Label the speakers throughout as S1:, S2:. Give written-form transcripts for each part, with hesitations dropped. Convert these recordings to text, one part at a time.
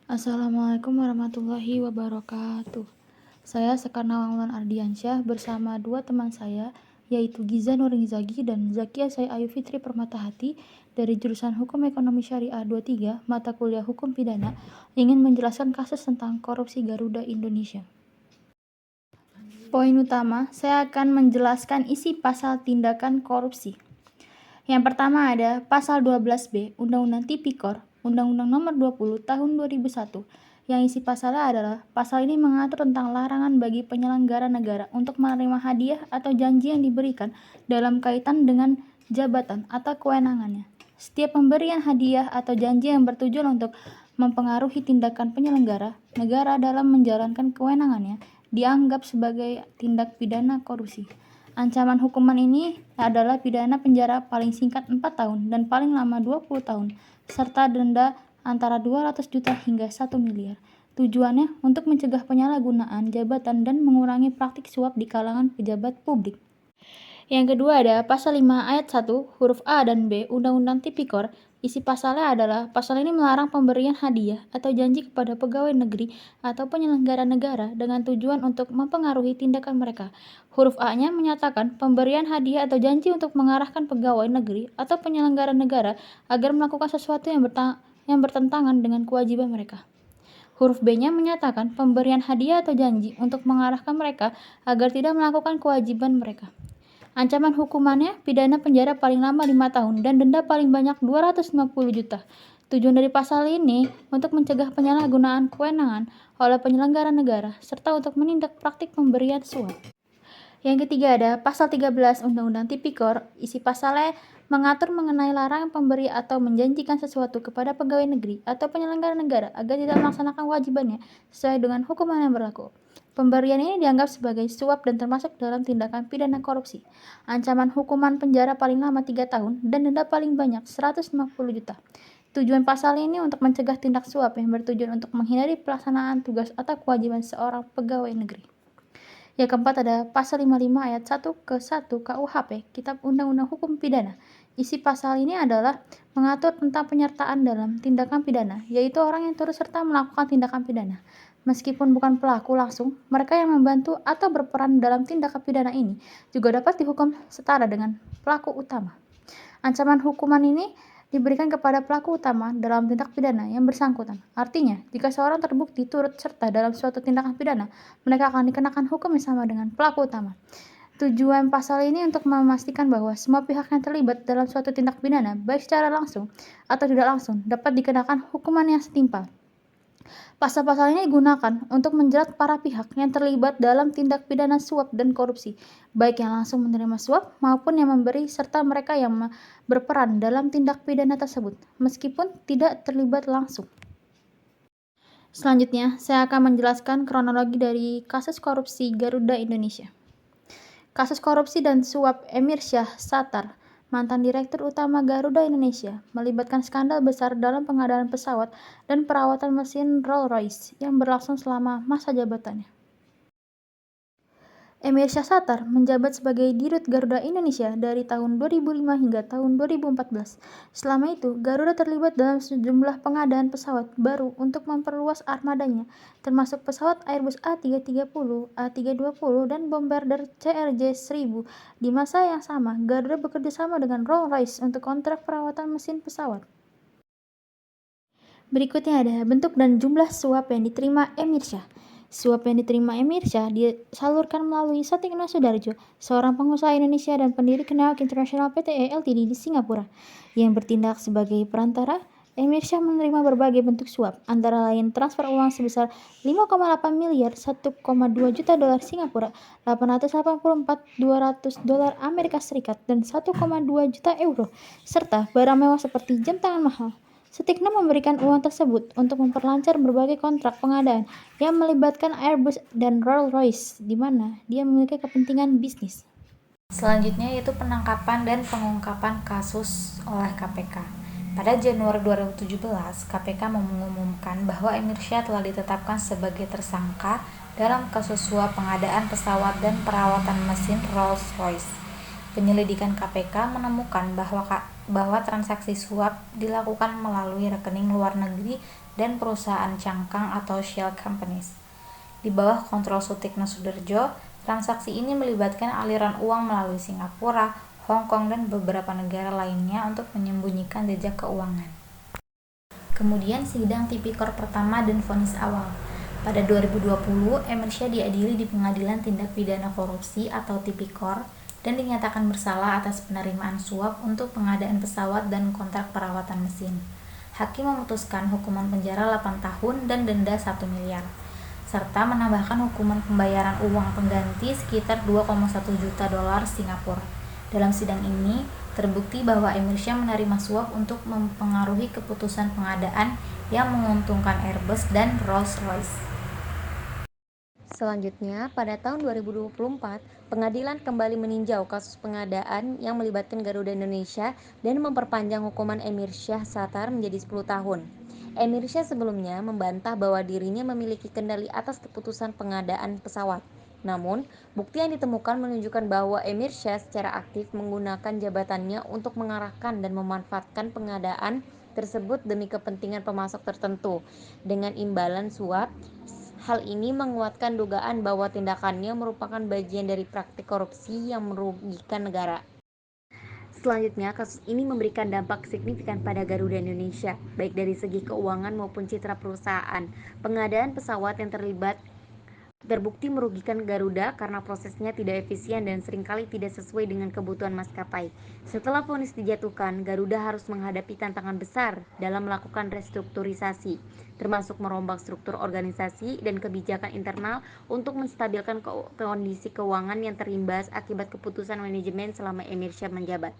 S1: Assalamualaikum warahmatullahi wabarakatuh. Saya Sekar Nawang Ardiansyah bersama dua teman saya, yaitu Giza Nurizaki dan Zakia Sai Ayu Fitri Permatahati dari jurusan Hukum Ekonomi Syariah 23, mata kuliah Hukum Pidana, ingin menjelaskan kasus tentang korupsi Garuda Indonesia. Poin utama, saya akan menjelaskan isi pasal tindakan korupsi. Yang pertama ada Pasal 12B Undang-Undang Tipikor, Undang-Undang Nomor 20 Tahun 2001, yang isi pasalnya adalah pasal ini mengatur tentang larangan bagi penyelenggara negara untuk menerima hadiah atau janji yang diberikan dalam kaitan dengan jabatan atau kewenangannya. Setiap pemberian hadiah atau janji yang bertujuan untuk mempengaruhi tindakan penyelenggara negara dalam menjalankan kewenangannya dianggap sebagai tindak pidana korupsi. Ancaman hukuman ini adalah pidana penjara paling singkat 4 tahun dan paling lama 20 tahun, serta denda antara 200 juta hingga 1 miliar. Tujuannya untuk mencegah penyalahgunaan jabatan dan mengurangi praktik suap di kalangan pejabat publik. Yang kedua ada Pasal 5 Ayat 1 huruf A dan B Undang-Undang Tipikor. Isi pasalnya adalah pasal ini melarang pemberian hadiah atau janji kepada pegawai negeri atau penyelenggara negara dengan tujuan untuk mempengaruhi tindakan mereka. Huruf A-nya menyatakan pemberian hadiah atau janji untuk mengarahkan pegawai negeri atau penyelenggara negara agar melakukan sesuatu yang bertentangan dengan kewajiban mereka. Huruf B-nya menyatakan pemberian hadiah atau janji untuk mengarahkan mereka agar tidak melakukan kewajiban mereka. Ancaman hukumannya pidana penjara paling lama 5 tahun dan denda paling banyak 250 juta. Tujuan dari pasal ini untuk mencegah penyalahgunaan kewenangan oleh penyelenggara negara serta untuk menindak praktik pemberian suap. Yang ketiga ada Pasal 13 Undang-Undang Tipikor. Isi pasalnya mengatur mengenai larangan pemberi atau menjanjikan sesuatu kepada pegawai negeri atau penyelenggara negara agar tidak melaksanakan kewajibannya sesuai dengan hukuman yang berlaku. Pemberian ini dianggap sebagai suap dan termasuk dalam tindakan pidana korupsi. Ancaman hukuman penjara paling lama 3 tahun dan denda paling banyak 150 juta. Tujuan pasal ini untuk mencegah tindak suap yang bertujuan untuk menghindari pelaksanaan tugas atau kewajiban seorang pegawai negeri. Yang keempat ada Pasal 55 Ayat 1 ke 1 KUHP, Kitab Undang-Undang Hukum Pidana. Isi pasal ini adalah mengatur tentang penyertaan dalam tindakan pidana, yaitu orang yang turut serta melakukan tindakan pidana. Meskipun bukan pelaku langsung, mereka yang membantu atau berperan dalam tindakan pidana ini juga dapat dihukum setara dengan pelaku utama. Ancaman hukuman ini diberikan kepada pelaku utama dalam tindak pidana yang bersangkutan. Artinya, jika seorang terbukti turut serta dalam suatu tindakan pidana, mereka akan dikenakan hukum yang sama dengan pelaku utama. Tujuan pasal ini untuk memastikan bahwa semua pihak yang terlibat dalam suatu tindak pidana, baik secara langsung atau tidak langsung, dapat dikenakan hukuman yang setimpal. Pasal-pasal ini digunakan untuk menjerat para pihak yang terlibat dalam tindak pidana suap dan korupsi, baik yang langsung menerima suap maupun yang memberi serta mereka yang berperan dalam tindak pidana tersebut, meskipun tidak terlibat langsung. Selanjutnya, saya akan menjelaskan kronologi dari kasus korupsi Garuda Indonesia. Kasus korupsi dan suap Emir Syah Sattar, mantan Direktur Utama Garuda Indonesia, melibatkan skandal besar dalam pengadaan pesawat dan perawatan mesin Rolls-Royce yang berlangsung selama masa jabatannya. Emir Syah Sattar menjabat sebagai Dirut Garuda Indonesia dari tahun 2005 hingga tahun 2014. Selama itu, Garuda terlibat dalam sejumlah pengadaan pesawat baru untuk memperluas armadanya, termasuk pesawat Airbus A330, A320, dan Bombardier CRJ-1000. Di masa yang sama, Garuda bekerja sama dengan Rolls-Royce untuk kontrak perawatan mesin pesawat. Berikutnya ada bentuk dan jumlah suap yang diterima Emir Syah. Suap yang diterima Emir Syah disalurkan melalui Satikno Sudarjo, seorang pengusaha Indonesia dan pendiri Keneok International Pte Ltd di Singapura, yang bertindak sebagai perantara. Emir Syah menerima berbagai bentuk suap, antara lain transfer uang sebesar 5,8 miliar 1,2 juta dolar Singapura, 884.200 dolar Amerika Serikat, dan 1,2 juta euro, serta barang mewah seperti jam tangan mahal. Sutikno memberikan uang tersebut untuk memperlancar berbagai kontrak pengadaan yang melibatkan Airbus dan Rolls-Royce, di mana dia memiliki kepentingan bisnis.
S2: Selanjutnya yaitu penangkapan dan pengungkapan kasus oleh KPK. Pada Januari 2017, KPK mengumumkan bahwa Emir Syah telah ditetapkan sebagai tersangka dalam kasus suap pengadaan pesawat dan perawatan mesin Rolls-Royce. Penyelidikan KPK menemukan bahwa transaksi suap dilakukan melalui rekening luar negeri dan perusahaan cangkang atau shell companies. Di bawah kontrol Sutikno Sudarjo, transaksi ini melibatkan aliran uang melalui Singapura, Hong Kong, dan beberapa negara lainnya untuk menyembunyikan jejak keuangan. Kemudian sidang Tipikor pertama dan vonis awal. Pada 2020, Emir Syah diadili di Pengadilan Tindak Pidana Korupsi atau Tipikor dan dinyatakan bersalah atas penerimaan suap untuk pengadaan pesawat dan kontrak perawatan mesin. Hakim memutuskan hukuman penjara 8 tahun dan denda 1 miliar, serta menambahkan hukuman pembayaran uang pengganti sekitar 2,1 juta dolar Singapura. Dalam sidang ini, terbukti bahwa Emir Syah menerima suap untuk mempengaruhi keputusan pengadaan yang menguntungkan Airbus dan Rolls-Royce.
S3: Selanjutnya, pada tahun 2024, pengadilan kembali meninjau kasus pengadaan yang melibatkan Garuda Indonesia dan memperpanjang hukuman Emir Syah Sattar menjadi 10 tahun. Emir Syah sebelumnya membantah bahwa dirinya memiliki kendali atas keputusan pengadaan pesawat. Namun, bukti yang ditemukan menunjukkan bahwa Emir Syah secara aktif menggunakan jabatannya untuk mengarahkan dan memanfaatkan pengadaan tersebut demi kepentingan pemasok tertentu dengan imbalan suap. Hal ini menguatkan dugaan bahwa tindakannya merupakan bagian dari praktik korupsi yang merugikan negara. Selanjutnya, kasus ini memberikan dampak signifikan pada Garuda Indonesia, baik dari segi keuangan maupun citra perusahaan. Pengadaan pesawat yang terlibat terbukti merugikan Garuda karena prosesnya tidak efisien dan seringkali tidak sesuai dengan kebutuhan maskapai. Setelah vonis dijatuhkan, Garuda harus menghadapi tantangan besar dalam melakukan restrukturisasi, termasuk merombak struktur organisasi dan kebijakan internal untuk menstabilkan kondisi keuangan yang terimbas akibat keputusan manajemen selama Emir Syah menjabat.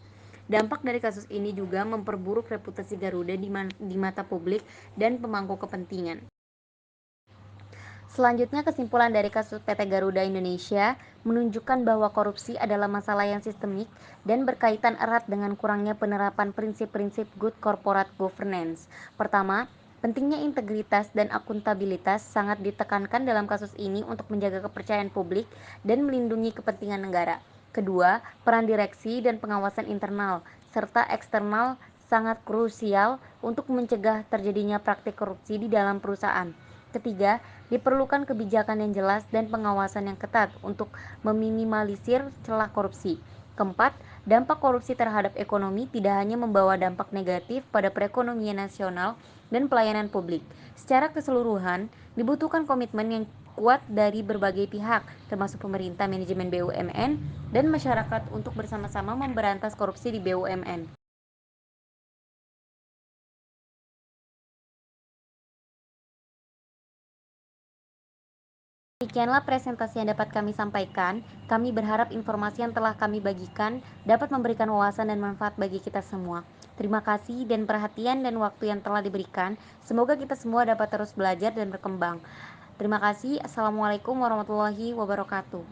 S3: Dampak dari kasus ini juga memperburuk reputasi Garuda di mata publik dan pemangku kepentingan. Selanjutnya, kesimpulan dari kasus PT Garuda Indonesia menunjukkan bahwa korupsi adalah masalah yang sistemik dan berkaitan erat dengan kurangnya penerapan prinsip-prinsip good corporate governance. Pertama, pentingnya integritas dan akuntabilitas sangat ditekankan dalam kasus ini untuk menjaga kepercayaan publik dan melindungi kepentingan negara. Kedua, peran direksi dan pengawasan internal serta eksternal sangat krusial untuk mencegah terjadinya praktik korupsi di dalam perusahaan. Ketiga, diperlukan kebijakan yang jelas dan pengawasan yang ketat untuk meminimalisir celah korupsi. Keempat, dampak korupsi terhadap ekonomi tidak hanya membawa dampak negatif pada perekonomian nasional dan pelayanan publik. Secara keseluruhan, dibutuhkan komitmen yang kuat dari berbagai pihak, termasuk pemerintah, manajemen BUMN, dan masyarakat untuk bersama-sama memberantas korupsi di BUMN. Demikianlah presentasi yang dapat kami sampaikan. Kami berharap informasi yang telah kami bagikan dapat memberikan wawasan dan manfaat bagi kita semua. Terima kasih dan perhatian dan waktu yang telah diberikan. Semoga kita semua dapat terus belajar dan berkembang. Terima kasih. Assalamualaikum warahmatullahi wabarakatuh.